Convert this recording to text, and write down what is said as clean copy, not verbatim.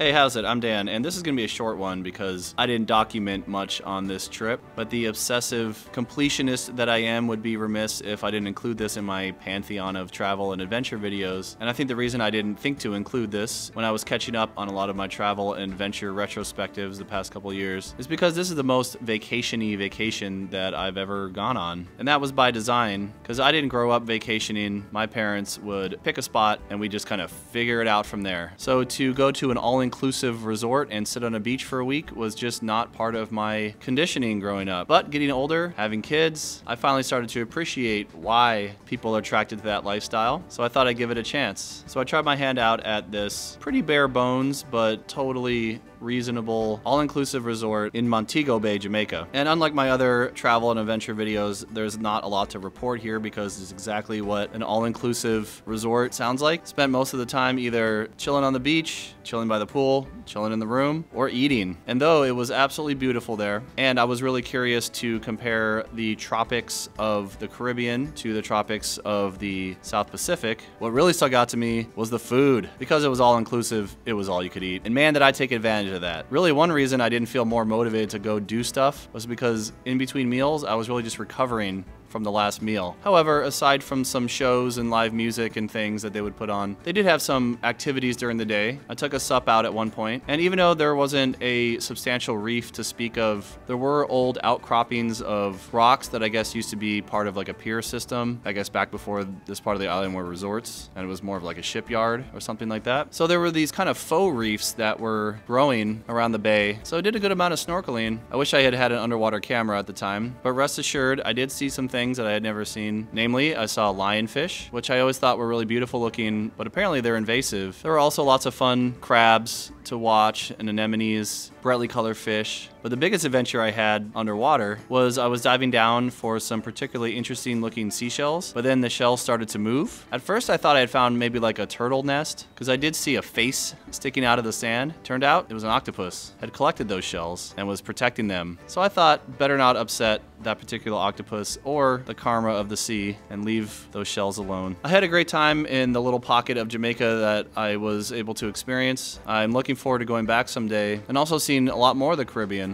Hey, how's it? I'm Dan, and this is going to be a short one because I didn't document much on this trip, but the obsessive completionist that I am would be remiss if I didn't include this in my pantheon of travel and adventure videos. And I think the reason I didn't think to include this when I was catching up on a lot of my travel and adventure retrospectives the past couple years is because this is the most vacation-y vacation that I've ever gone on. And that was by design, because I didn't grow up vacationing. My parents would pick a spot and we just kind of figure it out from there. So to go to an all-inclusive resort and sit on a beach for a week was just not part of my conditioning growing up. But getting older, having kids, I finally started to appreciate why people are attracted to that lifestyle. So I thought I'd give it a chance. So I tried my hand out at this pretty bare bones, but totally reasonable all-inclusive resort in Montego Bay, Jamaica. And unlike my other travel and adventure videos, there's not a lot to report here because it's exactly what an all-inclusive resort sounds like. Spent most of the time either chilling on the beach, chilling by the pool, chilling in the room, or eating. And though it was absolutely beautiful there, and I was really curious to compare the tropics of the Caribbean to the tropics of the South Pacific, what really stuck out to me was the food. Because it was all-inclusive, it was all you could eat. And man, did I take advantage of that. Really, one reason I didn't feel more motivated to go do stuff was because in between meals, I was really just recovering from the last meal. However, aside from some shows and live music and things that they would put on, they did have some activities during the day. I took a sup out at one point, and even though there wasn't a substantial reef to speak of, there were old outcroppings of rocks that I guess used to be part of like a pier system, I guess back before this part of the island were resorts, and it was more of like a shipyard or something like that. So there were these kind of faux reefs that were growing around the bay, so I did a good amount of snorkeling. I wish I had had an underwater camera at the time, but rest assured, I did see some things that I had never seen. Namely, I saw lionfish, which I always thought were really beautiful looking, but apparently they're invasive. There were also lots of fun crabs to watch and anemones, brightly colored fish. But the biggest adventure I had underwater was I was diving down for some particularly interesting looking seashells, but then the shells started to move. At first I thought I had found maybe like a turtle nest, because I did see a face sticking out of the sand. Turned out it was an octopus, had collected those shells and was protecting them. So I thought better not upset that particular octopus or the karma of the sea and leave those shells alone. I had a great time in the little pocket of Jamaica that I was able to experience. I'm looking forward to going back someday and also seeing a lot more of the Caribbean.